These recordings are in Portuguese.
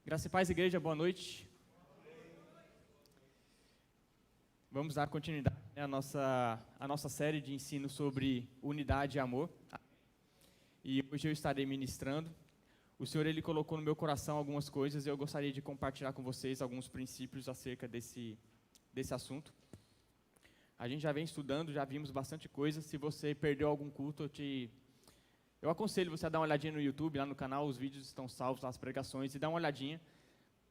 Graça e paz, igreja, boa noite. Vamos dar continuidade à nossa série de ensino sobre unidade e amor. E hoje eu estarei ministrando. O Senhor, Ele colocou no meu coração algumas coisas e eu gostaria de compartilhar com vocês alguns princípios acerca desse assunto. A gente já vem estudando, já vimos bastante coisa. Se você perdeu algum culto, eu aconselho você a dar uma olhadinha no YouTube, lá no canal, os vídeos estão salvos, as pregações, e dá uma olhadinha.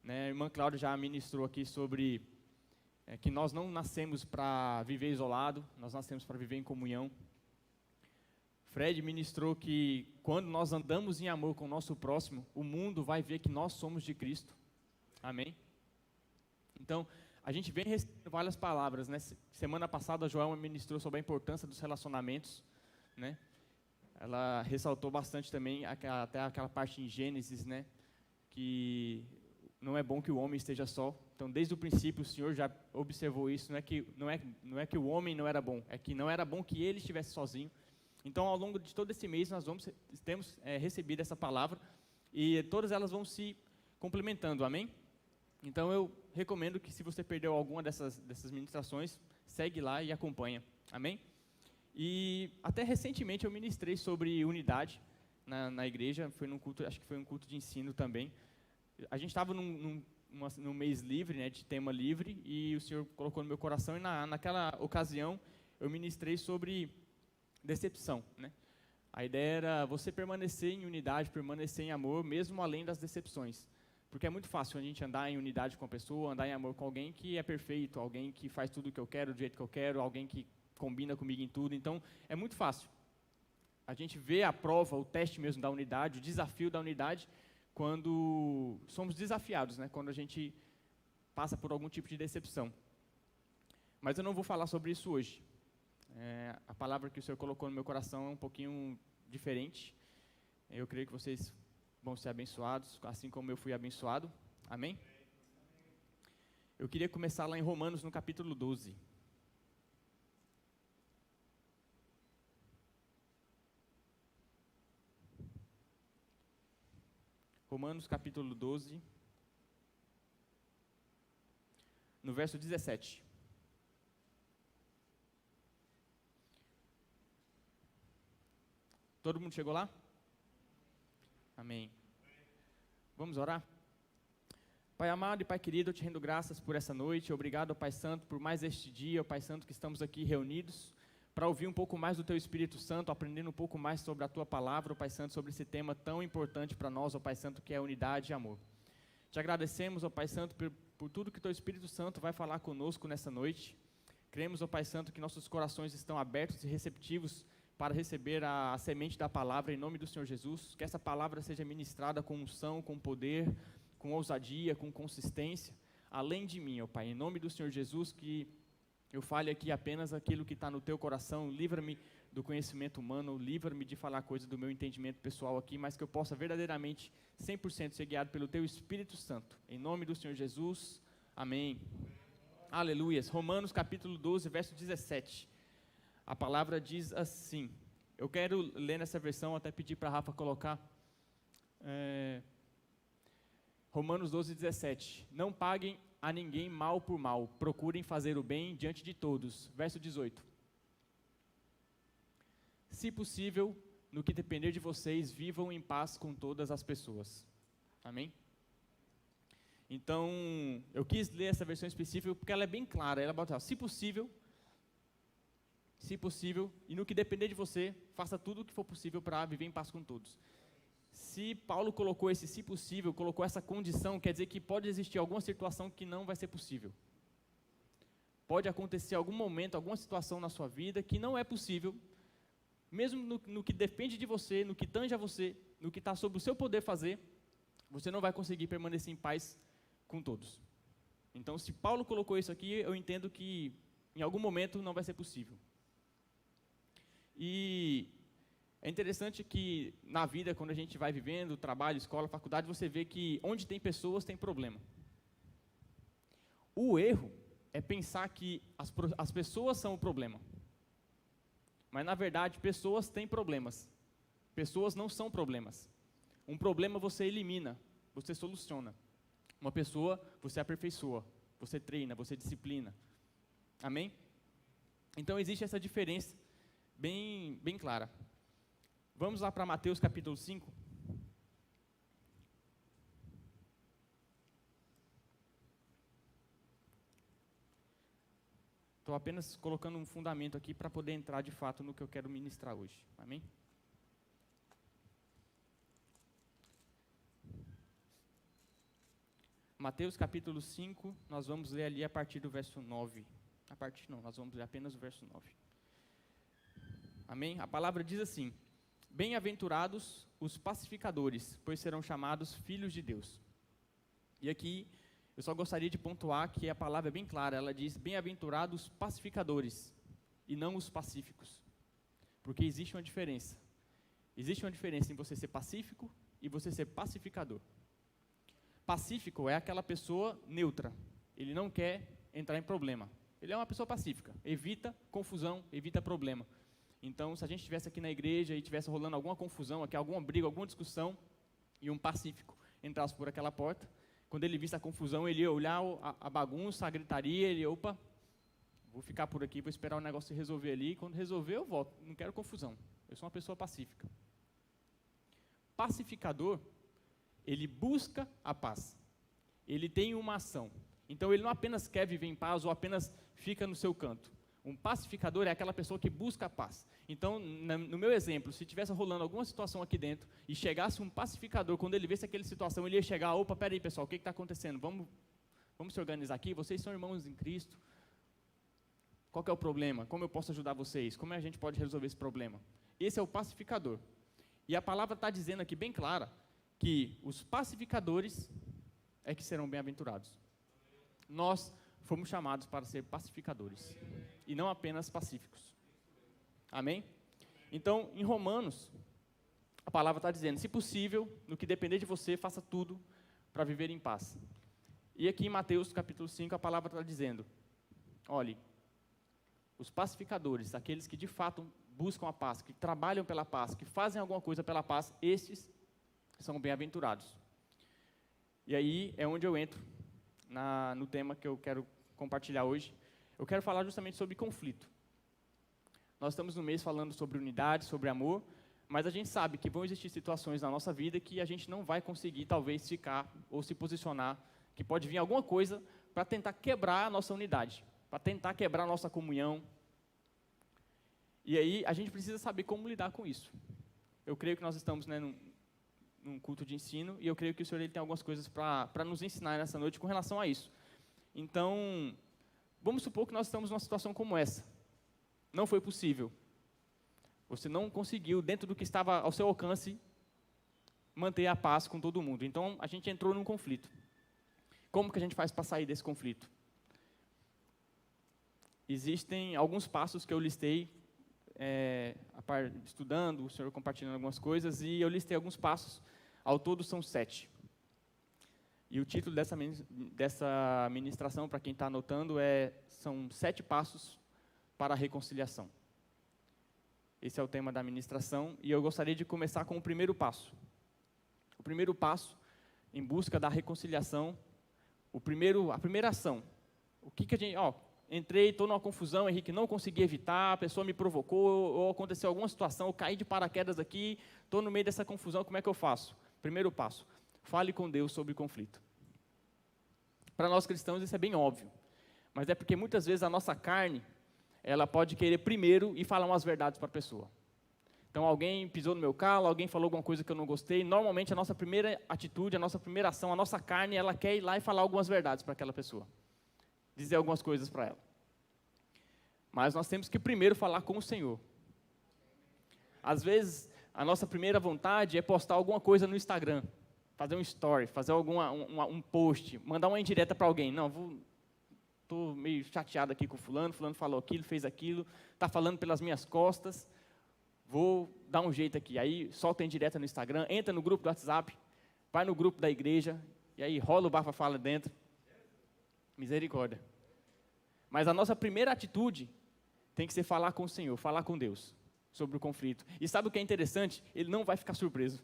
Né? A irmã Cláudia já ministrou aqui sobre que nós não nascemos para viver isolado, nós nascemos para viver em comunhão. Fred ministrou que quando nós andamos em amor com o nosso próximo, o mundo vai ver que nós somos de Cristo. Amém? Então, a gente vem recebendo várias palavras, né? Semana passada a Joelma ministrou sobre a importância dos relacionamentos, né? Ela ressaltou bastante também até aquela parte em Gênesis, né? Que não é bom que o homem esteja só. Então, desde o princípio, o Senhor já observou isso. Não é que o homem não era bom, é que não era bom que ele estivesse sozinho. Então, ao longo de todo esse mês, nós temos recebido essa palavra e todas elas vão se complementando, amém? Então, eu recomendo que, se você perdeu alguma dessas ministrações, segue lá e acompanha, amém? E até recentemente eu ministrei sobre unidade na igreja, foi num culto, acho que foi um culto de ensino também. A gente estava num mês livre, né, de tema livre, e o Senhor colocou no meu coração, e naquela ocasião eu ministrei sobre decepção, né? A ideia era você permanecer em unidade, permanecer em amor, mesmo além das decepções. Porque é muito fácil a gente andar em unidade com a pessoa, andar em amor com alguém que é perfeito, alguém que faz tudo o que eu quero, do jeito que eu quero, alguém que combina comigo em tudo. Então, é muito fácil. A gente vê a prova, o teste mesmo da unidade, o desafio da unidade, quando somos desafiados, né? Quando a gente passa por algum tipo de decepção. Mas eu não vou falar sobre isso hoje. A palavra que o Senhor colocou no meu coração é um pouquinho diferente. Eu creio que vocês vão ser abençoados, assim como eu fui abençoado. Amém? Eu queria começar lá em Romanos, no capítulo 12. Romanos, capítulo 12, no verso 17. Todo mundo chegou lá? Amém. Vamos orar? Pai amado e Pai querido, eu te rendo graças por essa noite. Obrigado, Pai Santo, por mais este dia, Pai Santo, que estamos aqui reunidos para ouvir um pouco mais do Teu Espírito Santo, aprendendo um pouco mais sobre a Tua palavra, Pai Santo, sobre esse tema tão importante para nós, Pai Santo, que é unidade e amor. Te agradecemos, Pai Santo, por tudo que Teu Espírito Santo vai falar conosco nessa noite. Cremos, Pai Santo, que nossos corações estão abertos e receptivos para receber a semente da palavra em nome do Senhor Jesus, que essa palavra seja ministrada com unção, com poder, com ousadia, com consistência, além de mim, ó Pai, em nome do Senhor Jesus, que eu fale aqui apenas aquilo que está no teu coração, livra-me do conhecimento humano, livra-me de falar coisas do meu entendimento pessoal aqui, mas que eu possa verdadeiramente, 100% ser guiado pelo teu Espírito Santo, em nome do Senhor Jesus, amém. Aleluias. Romanos capítulo 12, verso 17. A palavra diz assim, eu quero ler nessa versão, até pedir para a Rafa colocar, Romanos 12, 17, não paguem a ninguém mal por mal, procurem fazer o bem diante de todos, verso 18, se possível, no que depender de vocês, vivam em paz com todas as pessoas, amém? Então, eu quis ler essa versão específica porque ela é bem clara, ela bota, se possível, e no que depender de você, faça tudo o que for possível para viver em paz com todos. Se Paulo colocou esse se possível, colocou essa condição, quer dizer que pode existir alguma situação que não vai ser possível. Pode acontecer algum momento, alguma situação na sua vida que não é possível, mesmo no que depende de você, no que tange a você, no que está sob o seu poder fazer, você não vai conseguir permanecer em paz com todos. Então, se Paulo colocou isso aqui, eu entendo que em algum momento não vai ser possível. E é interessante que na vida, quando a gente vai vivendo, trabalho, escola, faculdade, você vê que onde tem pessoas, tem problema. O erro é pensar que as pessoas são o problema. Mas, na verdade, pessoas têm problemas. Pessoas não são problemas. Um problema você elimina, você soluciona. Uma pessoa, você aperfeiçoa, você treina, você disciplina. Amém? Então, existe essa diferença bem clara. Vamos lá para Mateus capítulo 5. Estou apenas colocando um fundamento aqui para poder entrar de fato no que eu quero ministrar hoje. Amém? Mateus capítulo 5, nós vamos ler ali a partir do verso 9. Nós vamos ler apenas o verso 9. Amém? A palavra diz assim: bem-aventurados os pacificadores, pois serão chamados filhos de Deus. E aqui, eu só gostaria de pontuar que a palavra é bem clara, ela diz bem-aventurados os pacificadores, e não os pacíficos. Porque existe uma diferença. Existe uma diferença em você ser pacífico e você ser pacificador. Pacífico é aquela pessoa neutra, ele não quer entrar em problema. Ele é uma pessoa pacífica, evita confusão, evita problema. Então, se a gente estivesse aqui na igreja e estivesse rolando alguma confusão, aqui, alguma briga, alguma discussão, e um pacífico entrasse por aquela porta, quando ele visse a confusão, ele ia olhar a bagunça, a gritaria, ele ia, opa, vou ficar por aqui, vou esperar o negócio se resolver ali, quando resolver eu volto, não quero confusão, eu sou uma pessoa pacífica. Pacificador, ele busca a paz, ele tem uma ação, então ele não apenas quer viver em paz ou apenas fica no seu canto. Um pacificador é aquela pessoa que busca a paz. Então, no meu exemplo, se estivesse rolando alguma situação aqui dentro e chegasse um pacificador, quando ele visse aquela situação, ele ia chegar, opa, peraí pessoal, o que está acontecendo? Vamos se organizar aqui, vocês são irmãos em Cristo. Qual que é o problema? Como eu posso ajudar vocês? Como a gente pode resolver esse problema? Esse é o pacificador. E a palavra está dizendo aqui bem clara, que os pacificadores é que serão bem-aventurados. Nós fomos chamados para ser pacificadores, e não apenas pacíficos. Amém? Então, em Romanos, a palavra está dizendo, se possível, no que depender de você, faça tudo para viver em paz. E aqui em Mateus capítulo 5, a palavra está dizendo, olhe, os pacificadores, aqueles que de fato buscam a paz, que trabalham pela paz, que fazem alguma coisa pela paz, estes são bem-aventurados. E aí é onde eu entro no tema que eu quero compartilhar hoje. Eu quero falar justamente sobre conflito. Nós estamos no mês falando sobre unidade, sobre amor, mas a gente sabe que vão existir situações na nossa vida que a gente não vai conseguir, talvez, ficar ou se posicionar, que pode vir alguma coisa para tentar quebrar a nossa unidade, para tentar quebrar a nossa comunhão. E aí a gente precisa saber como lidar com isso. Eu creio que nós estamos num culto de ensino, e eu creio que o Senhor ele tem algumas coisas para nos ensinar nessa noite com relação a isso. Então, vamos supor que nós estamos numa situação como essa. Não foi possível. Você não conseguiu, dentro do que estava ao seu alcance, manter a paz com todo mundo. Então, a gente entrou num conflito. Como que a gente faz para sair desse conflito? Existem alguns passos que eu listei, estudando, o Senhor compartilhando algumas coisas, e eu listei alguns passos. Ao todo são 7. E o título dessa ministração, para quem está anotando, são 7 passos para a reconciliação. Esse é o tema da ministração, e eu gostaria de começar com o primeiro passo. O primeiro passo, em busca da reconciliação, a primeira ação. O que a gente... entrei, estou numa confusão, Henrique, não consegui evitar, a pessoa me provocou, ou aconteceu alguma situação, eu caí de paraquedas aqui, estou no meio dessa confusão, como é que eu faço? Primeiro passo, fale com Deus sobre conflito. Para nós cristãos isso é bem óbvio, mas é porque muitas vezes a nossa carne, ela pode querer primeiro e falar umas verdades para a pessoa. Então alguém pisou no meu calo, alguém falou alguma coisa que eu não gostei, normalmente a nossa primeira atitude, a nossa primeira ação, a nossa carne, ela quer ir lá e falar algumas verdades para aquela pessoa. Dizer algumas coisas para ela. Mas nós temos que primeiro falar com o Senhor. Às vezes, a nossa primeira vontade é postar alguma coisa no Instagram, fazer um story, fazer um post, mandar uma indireta para alguém. Não, estou meio chateado aqui com o fulano falou aquilo, fez aquilo, está falando pelas minhas costas, vou dar um jeito aqui. Aí solta a indireta no Instagram, entra no grupo do WhatsApp, vai no grupo da igreja, e aí rola o bafafala dentro. Misericórdia. Mas a nossa primeira atitude tem que ser falar com o Senhor, falar com Deus sobre o conflito. E sabe o que é interessante? Ele não vai ficar surpreso.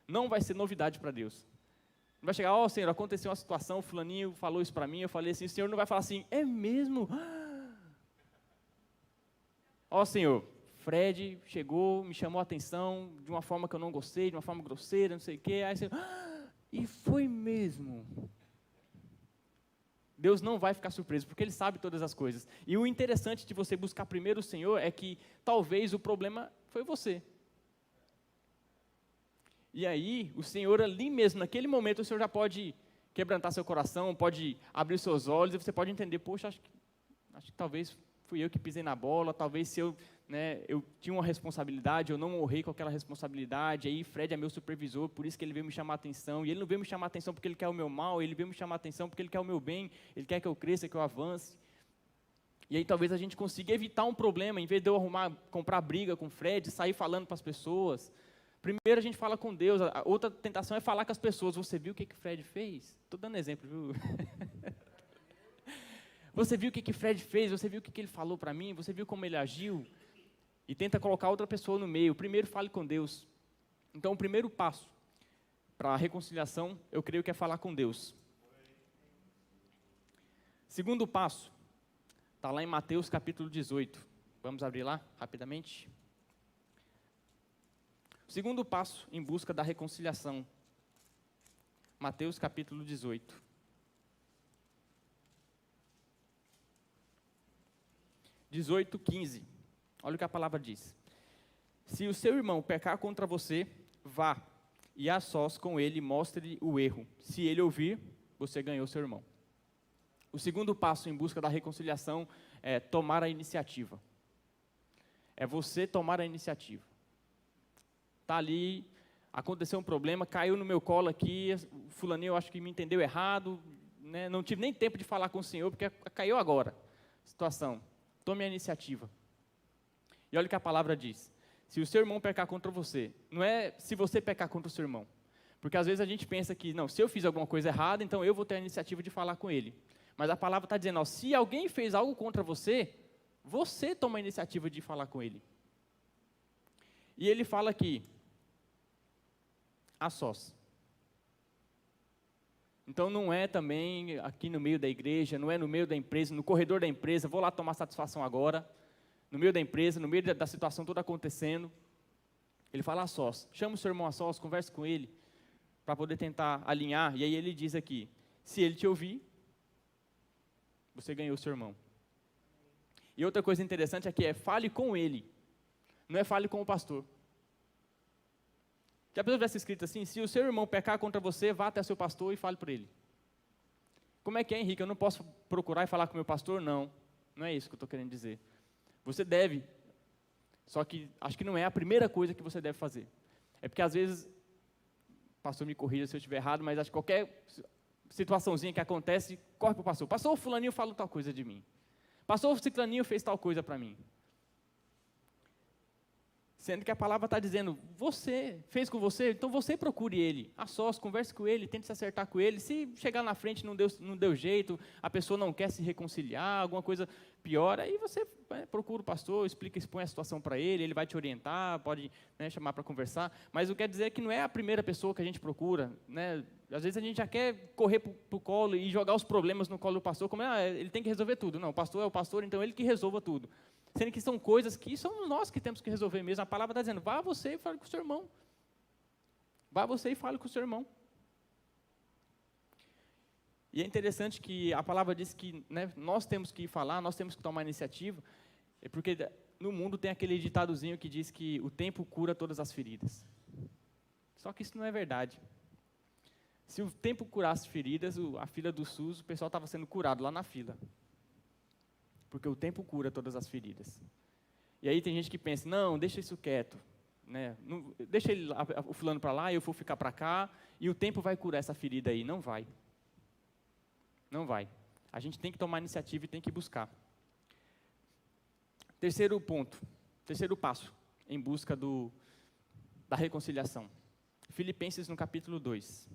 Não vai ser novidade para Deus. Não vai chegar, Senhor, aconteceu uma situação, o fulaninho falou isso para mim, eu falei assim, o Senhor não vai falar assim, é mesmo? Senhor, Fred chegou, me chamou a atenção de uma forma que eu não gostei, de uma forma grosseira, não sei o quê, aí Senhor, e foi mesmo. Deus não vai ficar surpreso, porque Ele sabe todas as coisas. E o interessante de você buscar primeiro o Senhor é que talvez o problema foi você. E aí, o Senhor ali mesmo, naquele momento, o Senhor já pode quebrantar seu coração, pode abrir seus olhos, e você pode entender, poxa, acho que talvez fui eu que pisei na bola, talvez se eu tinha uma responsabilidade, eu não honrei com aquela responsabilidade, aí Fred é meu supervisor, por isso que ele veio me chamar a atenção, e ele não veio me chamar a atenção porque ele quer o meu mal, ele veio me chamar a atenção porque ele quer o meu bem, ele quer que eu cresça, que eu avance. E aí talvez a gente consiga evitar um problema, em vez de eu comprar briga com o Fred, sair falando para as pessoas. Primeiro a gente fala com Deus, a outra tentação é falar com as pessoas. Você viu o que o Fred fez? Estou dando exemplo, viu? Você viu o que o Fred fez? Você viu o que ele falou para mim? Você viu como ele agiu? E tenta colocar outra pessoa no meio. Primeiro fale com Deus. Então o primeiro passo para a reconciliação, eu creio que é falar com Deus. Segundo passo, está lá em Mateus capítulo 18. Vamos abrir lá rapidamente. Segundo passo em busca da reconciliação. Mateus capítulo 18. (18, 15). Olha o que a palavra diz. Se o seu irmão pecar contra você, vá e a sós com ele mostre-lhe o erro. Se ele ouvir, você ganhou seu irmão. O segundo passo em busca da reconciliação é tomar a iniciativa. É você tomar a iniciativa. Está ali, aconteceu um problema, caiu no meu colo aqui, fulaninho eu acho que me entendeu errado, né? Não tive nem tempo de falar com o Senhor, porque caiu agora. Situação, tome a iniciativa. E olha o que a palavra diz. Se o seu irmão pecar contra você, não é se você pecar contra o seu irmão. Porque às vezes a gente pensa que, não, se eu fiz alguma coisa errada, então eu vou ter a iniciativa de falar com ele. Mas a palavra está dizendo, se alguém fez algo contra você, você toma a iniciativa de falar com ele. E ele fala aqui, a sós. Então não é também aqui no meio da igreja, não é no meio da empresa, no corredor da empresa, vou lá tomar satisfação agora, no meio da empresa, no meio da situação toda acontecendo. Ele fala a sós, chama o seu irmão a sós, converse com ele, para poder tentar alinhar, e aí ele diz aqui, se ele te ouvir, você ganhou o seu irmão. E outra coisa interessante aqui é, fale com ele, não é fale com o pastor. Se a pessoa tivesse escrito assim, se o seu irmão pecar contra você, vá até seu pastor e fale por ele. Como é que é, Henrique? Eu não posso procurar e falar com o meu pastor? Não, não é isso que eu estou querendo dizer. Você deve, só que acho que não é a primeira coisa que você deve fazer. É porque às vezes, pastor me corrija se eu estiver errado, mas acho que qualquer situaçãozinha que acontece, corre para o pastor. Pastor, o fulaninho falou tal coisa de mim. Pastor, o ciclaninho fez tal coisa para mim. Sendo que a palavra está dizendo, você fez com você, então você procure ele, a sós, converse com ele, tente se acertar com ele. Se chegar na frente não deu jeito, a pessoa não quer se reconciliar, alguma coisa pior, aí você procura o pastor, expõe a situação para ele, ele vai te orientar, pode chamar para conversar. Mas o que quer dizer é que não é a primeira pessoa que a gente procura, né? Às vezes a gente já quer correr para o colo e jogar os problemas no colo do pastor, como ele tem que resolver tudo. Não, o pastor é o pastor, então ele que resolva tudo. Sendo que são coisas que somos nós que temos que resolver mesmo. A palavra está dizendo, vá você e fale com o seu irmão. Vá você e fale com o seu irmão. E é interessante que a palavra diz que nós temos que falar, nós temos que tomar iniciativa, porque no mundo tem aquele ditadozinho que diz que o tempo cura todas as feridas. Só que isso não é verdade. Se o tempo curasse feridas, a fila do SUS, o pessoal estava sendo curado lá na fila. Porque o tempo cura todas as feridas. E aí tem gente que pensa, não, deixa isso quieto, né? Não, deixa o fulano para lá, eu vou ficar para cá, e o tempo vai curar essa ferida aí. Não vai. Não vai. A gente tem que tomar iniciativa e tem que buscar. Terceiro ponto, terceiro passo, em busca da reconciliação. Filipenses no capítulo 2.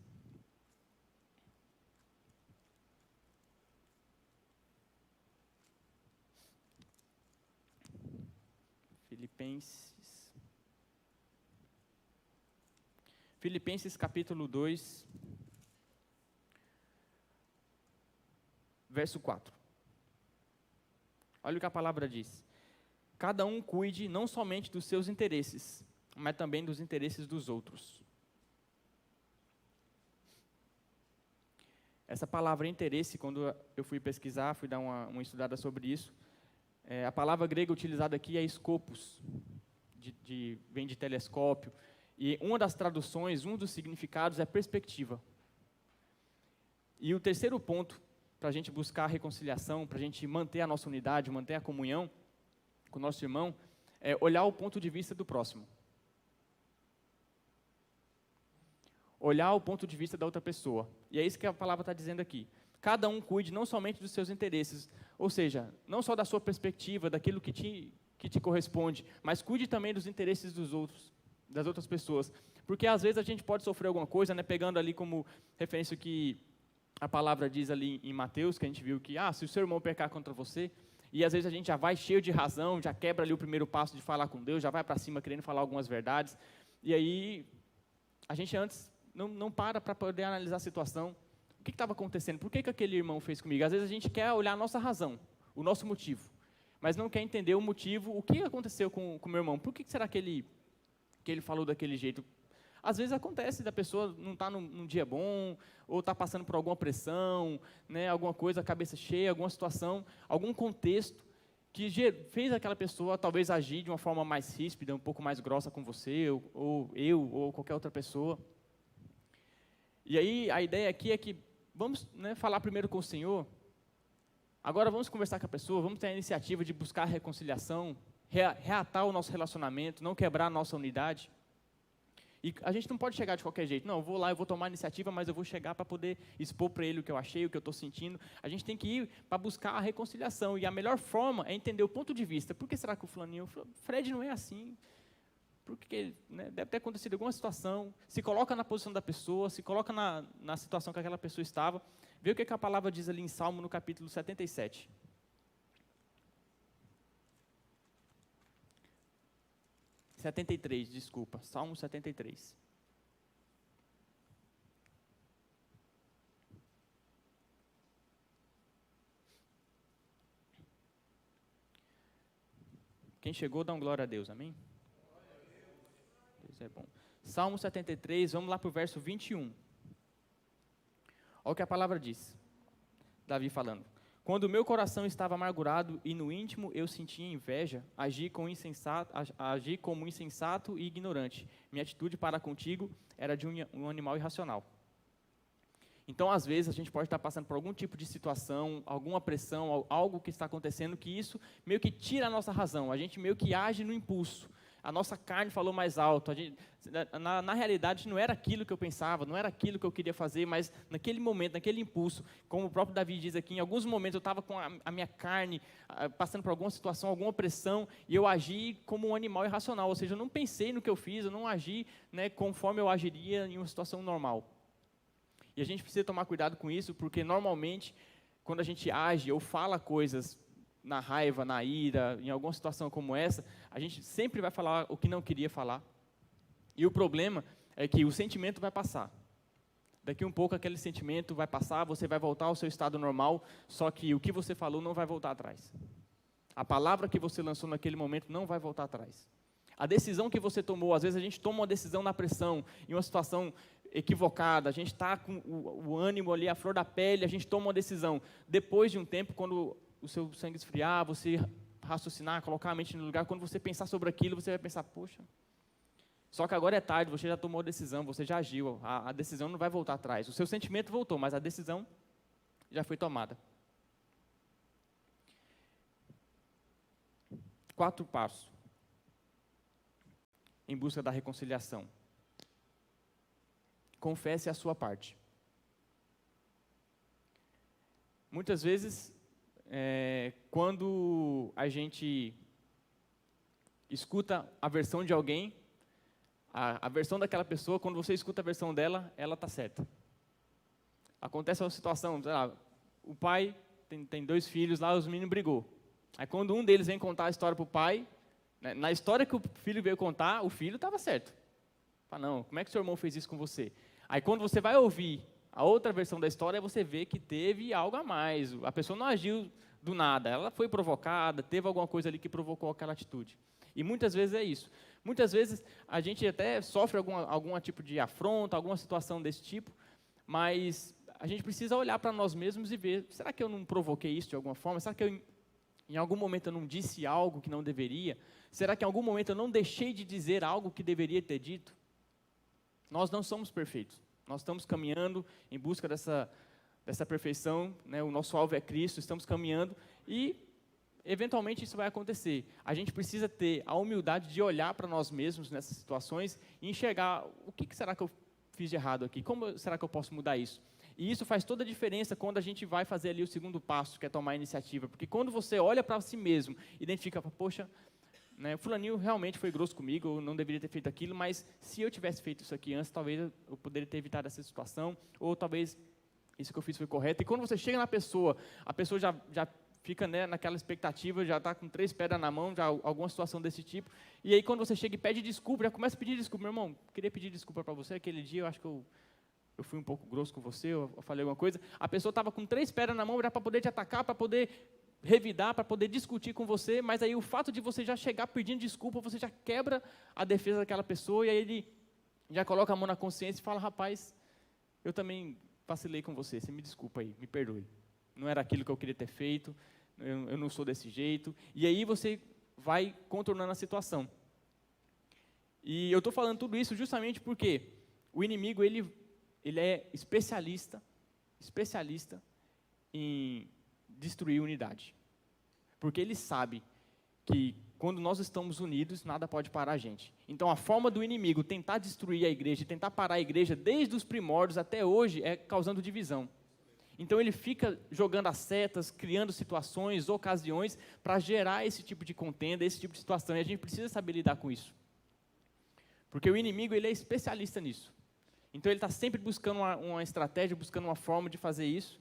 Filipenses capítulo 2, verso 4. Olha o que a palavra diz. Cada um cuide não somente dos seus interesses, mas também dos interesses dos outros. Essa palavra interesse, quando eu fui pesquisar, fui dar uma estudada sobre isso, a palavra grega utilizada aqui é escopos, vem de telescópio, e uma das traduções, um dos significados é perspectiva. E o terceiro ponto, para a gente buscar a reconciliação, para a gente manter a nossa unidade, manter a comunhão com o nosso irmão, é olhar o ponto de vista do próximo. Olhar o ponto de vista da outra pessoa. E é isso que a palavra está dizendo aqui. Cada um cuide não somente dos seus interesses, ou seja, não só da sua perspectiva, daquilo que te corresponde, mas cuide também dos interesses dos outros, das outras pessoas. Porque às vezes a gente pode sofrer alguma coisa, né, pegando ali como referência o que a palavra diz ali em Mateus, que a gente viu que, se o seu irmão pecar contra você, e às vezes a gente já vai cheio de razão, já quebra ali o primeiro passo de falar com Deus, já vai para cima querendo falar algumas verdades, e aí a gente antes não para poder analisar a situação. O que estava acontecendo? Por que aquele irmão fez comigo? Às vezes a gente quer olhar a nossa razão, o nosso motivo, mas não quer entender o motivo, o que aconteceu com o meu irmão. Por que será que ele falou daquele jeito? Às vezes acontece da pessoa não estar num dia bom, ou está passando por alguma pressão, né, alguma coisa, cabeça cheia, alguma situação, algum contexto que fez aquela pessoa talvez agir de uma forma mais ríspida, um pouco mais grossa com você, ou qualquer outra pessoa. E aí a ideia aqui é que vamos, né, falar primeiro com o Senhor, agora vamos conversar com a pessoa, vamos ter a iniciativa de buscar a reconciliação, reatar o nosso relacionamento, não quebrar a nossa unidade. E a gente não pode chegar de qualquer jeito. Não, eu vou lá, eu vou tomar a iniciativa, mas eu vou chegar para poder expor para ele o que eu achei, o que eu estou sentindo. A gente tem que ir para buscar a reconciliação. E a melhor forma é entender o ponto de vista. Por que será que o fulaninho, Fred não é assim? Porque, né, deve ter acontecido alguma situação. Se coloca na posição da pessoa, se coloca na situação que aquela pessoa estava. Vê o que a palavra diz ali em Salmo, no capítulo 77. Salmo 73. Quem chegou, dá um glória a Deus, amém? Deus é bom. Salmo 73, vamos lá para o verso 21. Olha o que a palavra diz. Davi falando. Quando o meu coração estava amargurado e no íntimo eu sentia inveja, agi como insensato e ignorante. Minha atitude para contigo era de um animal irracional. Então, às vezes, a gente pode estar passando por algum tipo de situação, alguma pressão, algo que está acontecendo, que isso meio que tira a nossa razão. A gente meio que age no impulso. A nossa carne falou mais alto. Na realidade, não era aquilo que eu pensava, não era aquilo que eu queria fazer, mas naquele momento, naquele impulso, como o próprio Davi diz aqui, em alguns momentos eu estava com a minha carne passando por alguma situação, alguma pressão, e eu agi como um animal irracional, ou seja, eu não pensei no que eu fiz, eu não agi, né, conforme eu agiria em uma situação normal. E a gente precisa tomar cuidado com isso, porque normalmente, quando a gente age ou fala coisas na raiva, na ira, em alguma situação como essa, a gente sempre vai falar o que não queria falar. E o problema é que o sentimento vai passar. Daqui um pouco aquele sentimento vai passar, você vai voltar ao seu estado normal, só que o que você falou não vai voltar atrás. A palavra que você lançou naquele momento não vai voltar atrás. A decisão que você tomou, às vezes a gente toma uma decisão na pressão, em uma situação equivocada, a gente está com o ânimo ali, a flor da pele, a gente toma uma decisão. Depois de um tempo, quando o seu sangue esfriar, você raciocinar, colocar a mente no lugar, quando você pensar sobre aquilo, você vai pensar, poxa, só que agora é tarde, você já tomou a decisão, você já agiu, a decisão não vai voltar atrás. O seu sentimento voltou, mas a decisão já foi tomada. 4 passos em busca da reconciliação. Confesse a sua parte. Muitas vezes, quando a gente escuta a versão de alguém, a versão daquela pessoa, quando você escuta a versão dela, ela está certa. Acontece uma situação, o pai tem 2 filhos lá, os meninos brigou. Aí quando um deles vem contar a história para o pai, né, na história que o filho veio contar, o filho estava certo. Fala, não, como é que seu irmão fez isso com você? Aí quando você vai ouvir A outra versão da história é você ver que teve algo a mais. A pessoa não agiu do nada, ela foi provocada, teve alguma coisa ali que provocou aquela atitude. E muitas vezes é isso. Muitas vezes a gente até sofre algum tipo de afronta, alguma situação desse tipo, mas a gente precisa olhar para nós mesmos e ver, será que eu não provoquei isso de alguma forma? Será que em algum momento eu não disse algo que não deveria? Será que em algum momento eu não deixei de dizer algo que deveria ter dito? Nós não somos perfeitos. Nós estamos caminhando em busca dessa perfeição, né? O nosso alvo é Cristo, estamos caminhando e, eventualmente, isso vai acontecer. A gente precisa ter a humildade de olhar para nós mesmos nessas situações e enxergar o que será que eu fiz de errado aqui, como será que eu posso mudar isso? E isso faz toda a diferença quando a gente vai fazer ali o segundo passo, que é tomar a iniciativa, porque quando você olha para si mesmo, identifica, poxa, né, fulaninho realmente foi grosso comigo, eu não deveria ter feito aquilo, mas se eu tivesse feito isso aqui antes, talvez eu poderia ter evitado essa situação, ou talvez isso que eu fiz foi correto. E quando você chega na pessoa, a pessoa já fica, né, naquela expectativa, já está com 3 pedras na mão, já alguma situação desse tipo, e aí quando você chega e pede desculpa, já começa a pedir desculpa. Meu irmão, queria pedir desculpa para você, aquele dia eu acho que eu fui um pouco grosso com você, eu falei alguma coisa, a pessoa estava com 3 pedras na mão, já para poder te atacar, para poder revidar, para poder discutir com você, mas aí o fato de você já chegar pedindo desculpa, você já quebra a defesa daquela pessoa, e aí ele já coloca a mão na consciência e fala, rapaz, eu também vacilei com você me desculpa aí, me perdoe. Não era aquilo que eu queria ter feito, eu não sou desse jeito. E aí você vai contornando a situação. E eu estou falando tudo isso justamente porque o inimigo, ele é especialista em destruir unidade. Porque ele sabe que quando nós estamos unidos, nada pode parar a gente. Então, a forma do inimigo tentar destruir a igreja, tentar parar a igreja, desde os primórdios até hoje, é causando divisão. Então, ele fica jogando as setas, criando situações, ocasiões, para gerar esse tipo de contenda, esse tipo de situação. E a gente precisa saber lidar com isso. Porque o inimigo, ele é especialista nisso. Então, ele está sempre buscando uma estratégia, buscando uma forma de fazer isso.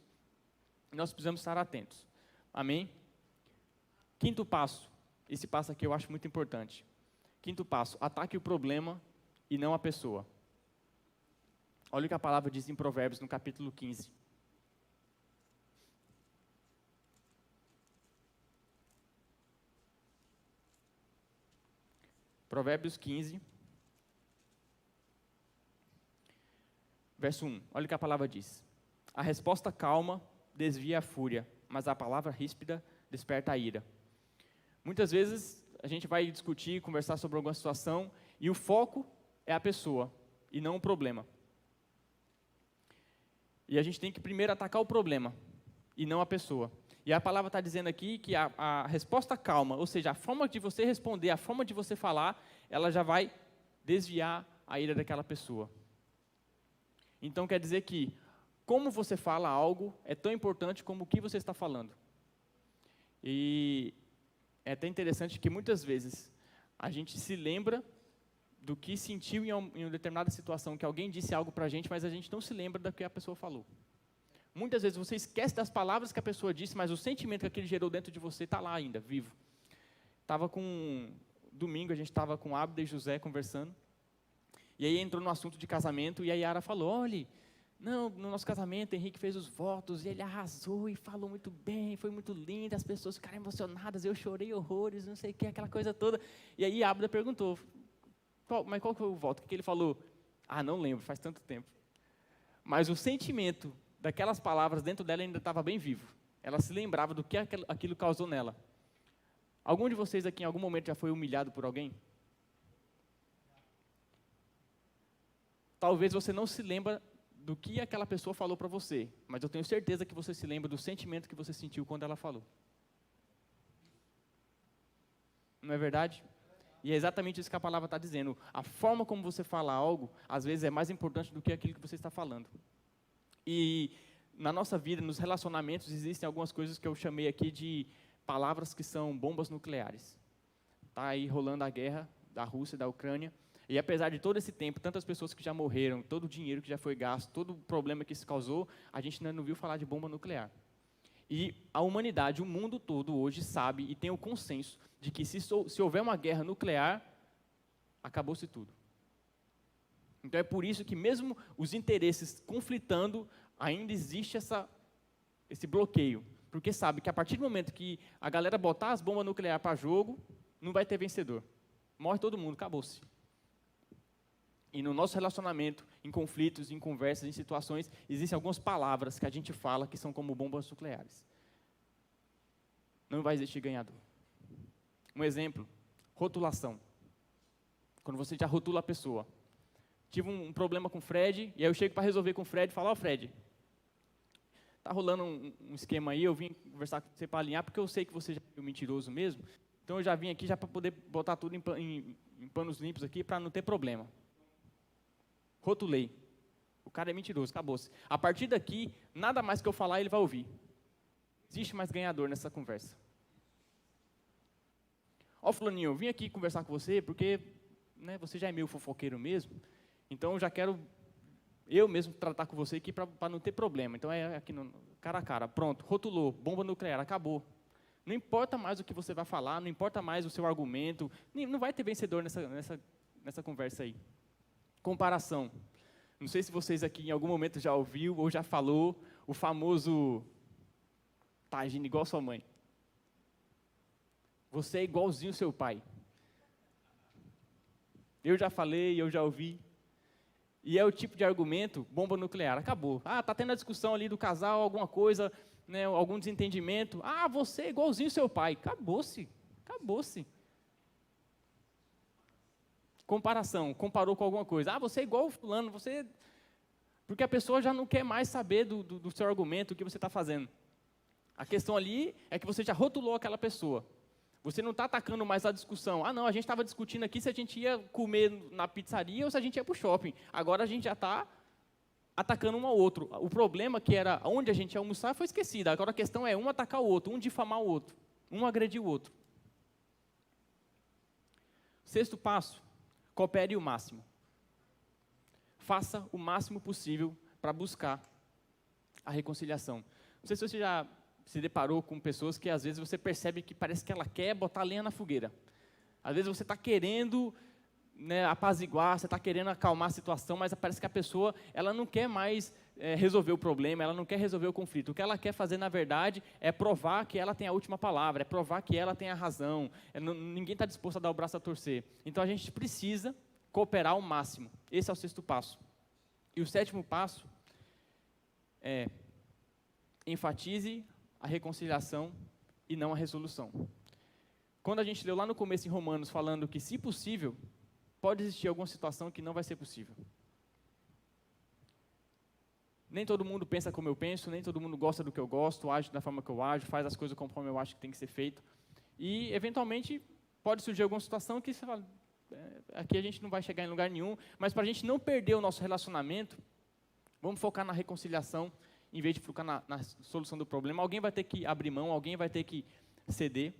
E nós precisamos estar atentos. Amém? Quinto passo. Esse passo aqui eu acho muito importante. Quinto passo, ataque o problema e não a pessoa. Olha o que a palavra diz em Provérbios, no capítulo 15. Provérbios 15, verso 1. Olha o que a palavra diz. A resposta calma desvia a fúria, mas a palavra ríspida desperta a ira. Muitas vezes a gente vai discutir, conversar sobre alguma situação e o foco é a pessoa e não o problema. E a gente tem que primeiro atacar o problema e não a pessoa. E a palavra está dizendo aqui que a resposta calma, ou seja, a forma de você responder, a forma de você falar, ela já vai desviar a ira daquela pessoa. Então quer dizer que como você fala algo é tão importante como o que você está falando. E é até interessante que muitas vezes a gente se lembra do que sentiu em uma determinada situação, que alguém disse algo para a gente, mas a gente não se lembra do que a pessoa falou. Muitas vezes você esquece das palavras que a pessoa disse, mas o sentimento que aquele gerou dentro de você está lá ainda, vivo. Domingo a gente estava com Abda e José conversando, e aí entrou no assunto de casamento, e a Yara falou, olha, não, no nosso casamento, Henrique fez os votos, e ele arrasou, e falou muito bem, foi muito lindo, as pessoas ficaram emocionadas, eu chorei horrores, não sei o que, aquela coisa toda. E aí Abda perguntou, mas qual foi o voto? O que ele falou? Ah, não lembro, faz tanto tempo. Mas o sentimento daquelas palavras dentro dela ainda estava bem vivo. Ela se lembrava do que aquilo causou nela. Algum de vocês aqui em algum momento já foi humilhado por alguém? Talvez você não se lembre do que aquela pessoa falou para você, mas eu tenho certeza que você se lembra do sentimento que você sentiu quando ela falou. Não é verdade? E é exatamente isso que a palavra está dizendo. A forma como você fala algo, às vezes é mais importante do que aquilo que você está falando. E na nossa vida, nos relacionamentos, existem algumas coisas que eu chamei aqui de palavras que são bombas nucleares. Está aí rolando a guerra da Rússia e da Ucrânia. E apesar de todo esse tempo, tantas pessoas que já morreram, todo o dinheiro que já foi gasto, todo o problema que isso causou, a gente ainda não viu falar de bomba nuclear. E a humanidade, o mundo todo hoje sabe e tem o consenso de que se houver uma guerra nuclear, acabou-se tudo. Então é por isso que mesmo os interesses conflitando, Ainda existe esse bloqueio, porque sabe que a partir do momento que a galera botar as bombas nucleares para jogo, não vai ter vencedor. Morre todo mundo, acabou-se. E no nosso relacionamento, em conflitos, em conversas, em situações, existem algumas palavras que a gente fala que são como bombas nucleares. Não vai existir ganhador. Um exemplo, rotulação. Quando você já rotula a pessoa. Tive um problema com o Fred, e aí eu chego para resolver com o Fred e falo, ó Fred, tá rolando um esquema aí, eu vim conversar com você para alinhar, porque eu sei que você já é um mentiroso mesmo, então eu já vim aqui já para poder botar tudo em panos limpos aqui, para não ter problema. Rotulei. O cara é mentiroso, acabou-se. A partir daqui, nada mais que eu falar, ele vai ouvir. Existe mais ganhador nessa conversa. Ó, fulaninho, eu vim aqui conversar com você, porque né, você já é meio fofoqueiro mesmo, então eu já quero eu mesmo tratar com você aqui para não ter problema. Então é aqui no cara a cara, pronto, rotulou, bomba nuclear, acabou. Não importa mais o que você vai falar, não importa mais o seu argumento, não vai ter vencedor nessa conversa aí. Comparação. Não sei se vocês aqui em algum momento já ouviu ou já falou o famoso tá agindo igual sua mãe. Você é igualzinho seu pai. Eu já falei, eu já ouvi. E é o tipo de argumento, bomba nuclear, acabou. Ah, está tendo a discussão ali do casal, alguma coisa, né, algum desentendimento. Ah, você é igualzinho seu pai. Acabou-se, acabou-se. Comparação, comparou com alguma coisa. Ah, você é igual o fulano, você... Porque a pessoa já não quer mais saber do seu argumento, o que você está fazendo. A questão ali é que você já rotulou aquela pessoa. Você não está atacando mais a discussão. Ah, não, a gente estava discutindo aqui se a gente ia comer na pizzaria ou se a gente ia para o shopping. Agora a gente já está atacando um ao outro. O problema que era onde a gente ia almoçar foi esquecido. Agora a questão é um atacar o outro, um difamar o outro, um agredir o outro. Sexto passo, coopere o máximo. Faça o máximo possível para buscar a reconciliação. Não sei se você já se deparou com pessoas que às vezes você percebe que parece que ela quer botar lenha na fogueira. Às vezes você está querendo né, apaziguar, você está querendo acalmar a situação, mas parece que a pessoa ela não quer mais resolver o problema, ela não quer resolver o conflito. O que ela quer fazer, na verdade, é provar que ela tem a última palavra, é provar que ela tem a razão. Ninguém está disposto a dar o braço a torcer. Então a gente precisa cooperar ao máximo. Esse é o sexto passo. E o sétimo passo é enfatize a reconciliação e não a resolução. Quando a gente leu lá no começo em Romanos falando que, se possível, pode existir alguma situação que não vai ser possível. Nem todo mundo pensa como eu penso, nem todo mundo gosta do que eu gosto, age da forma que eu ajo, faz as coisas conforme eu acho que tem que ser feito. E, eventualmente, pode surgir alguma situação que você fala, aqui a gente não vai chegar em lugar nenhum, mas para a gente não perder o nosso relacionamento, vamos focar na reconciliação, em vez de focar na solução do problema. Alguém vai ter que abrir mão, alguém vai ter que ceder.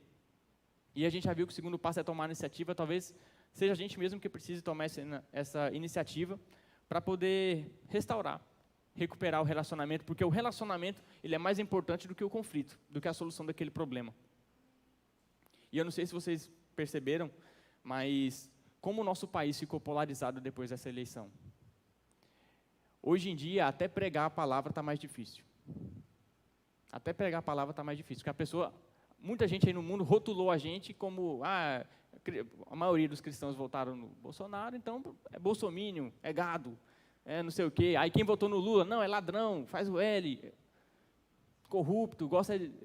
E a gente já viu que o segundo passo é tomar a iniciativa. Talvez seja a gente mesmo que precise tomar essa iniciativa para poder restaurar, recuperar o relacionamento, porque o relacionamento ele é mais importante do que o conflito, do que a solução daquele problema. E eu não sei se vocês perceberam, mas como o nosso país ficou polarizado depois dessa eleição. Hoje em dia, até pregar a palavra está mais difícil. Até pregar a palavra está mais difícil, porque muita gente aí no mundo rotulou a gente como, a maioria dos cristãos votaram no Bolsonaro, então é bolsominion, é gado, é não sei o quê. Aí quem votou no Lula, não, é ladrão, faz o L, corrupto,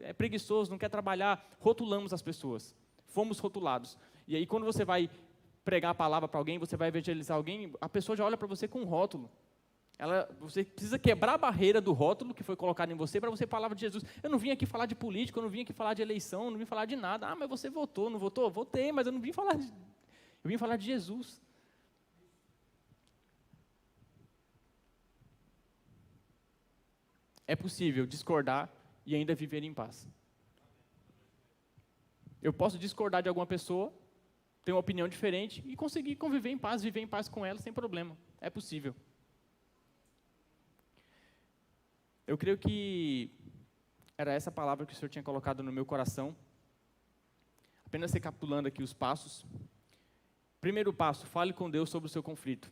é preguiçoso, não quer trabalhar. Rotulamos as pessoas, fomos rotulados. E aí quando você vai pregar a palavra para alguém, você vai evangelizar alguém, a pessoa já olha para você com um rótulo. Você precisa quebrar a barreira do rótulo que foi colocado em você para você falar de Jesus. Eu não vim aqui falar de política, eu não vim aqui falar de eleição, eu não vim falar de nada. Ah, mas você votou, não votou? Votei, mas eu não vim falar eu vim falar de Jesus. É possível discordar e ainda viver em paz. Eu posso discordar de alguma pessoa, ter uma opinião diferente e conseguir conviver em paz, viver em paz com ela sem problema. É possível. Eu creio que era essa palavra que o Senhor tinha colocado no meu coração. Apenas recapitulando aqui os passos. Primeiro passo, fale com Deus sobre o seu conflito.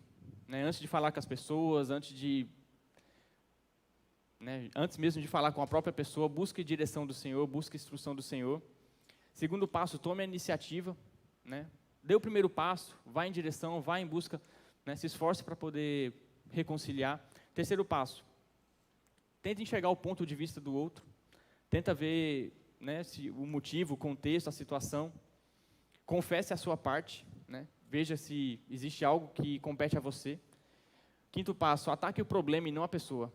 Antes de falar com as pessoas, antes de né? Antes mesmo de falar com a própria pessoa, busque direção do Senhor, busque instrução do Senhor. Segundo passo, tome a iniciativa, né? Dê o primeiro passo, vá em direção, vá em busca, né? Se esforce para poder reconciliar. Terceiro passo, tente enxergar o ponto de vista do outro, tenta ver, né, se o motivo, o contexto, a situação. Confesse a sua parte, né? Veja se existe algo que compete a você. Quinto passo, ataque o problema e não a pessoa.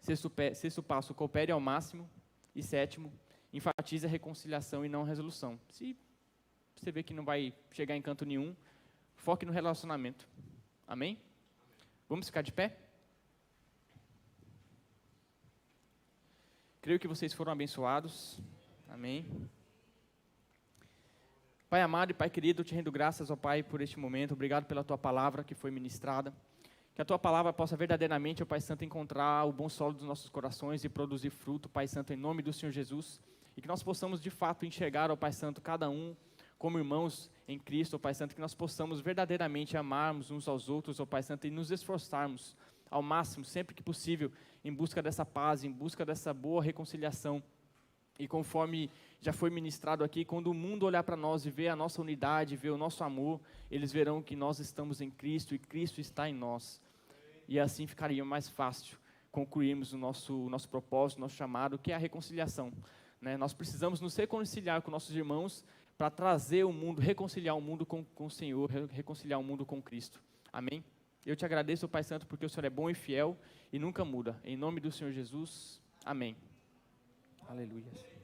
Sexto passo, coopere ao máximo. E sétimo, enfatize a reconciliação e não a resolução. Se você vê que não vai chegar em canto nenhum, foque no relacionamento. Amém? Vamos ficar de pé? Creio que vocês foram abençoados. Amém. Pai amado e Pai querido, eu te rendo graças, ó Pai, por este momento. Obrigado pela Tua palavra que foi ministrada. Que a Tua palavra possa verdadeiramente, ó Pai Santo, encontrar o bom solo dos nossos corações e produzir fruto, Pai Santo, em nome do Senhor Jesus. E que nós possamos, de fato, enxergar, ó Pai Santo, cada um como irmãos em Cristo, ó Pai Santo. Que nós possamos verdadeiramente amarmos uns aos outros, ó Pai Santo, e nos esforçarmos ao máximo, sempre que possível, em busca dessa paz, em busca dessa boa reconciliação. E conforme já foi ministrado aqui, quando o mundo olhar para nós e ver a nossa unidade, ver o nosso amor, eles verão que nós estamos em Cristo e Cristo está em nós. E assim ficaria mais fácil concluirmos o nosso propósito, o nosso chamado, que é a reconciliação, né? Nós precisamos nos reconciliar com nossos irmãos para trazer o mundo, reconciliar o mundo com o Senhor, reconciliar o mundo com Cristo. Amém? Eu te agradeço, Pai Santo, porque o Senhor é bom e fiel e nunca muda. Em nome do Senhor Jesus, amém. Aleluia.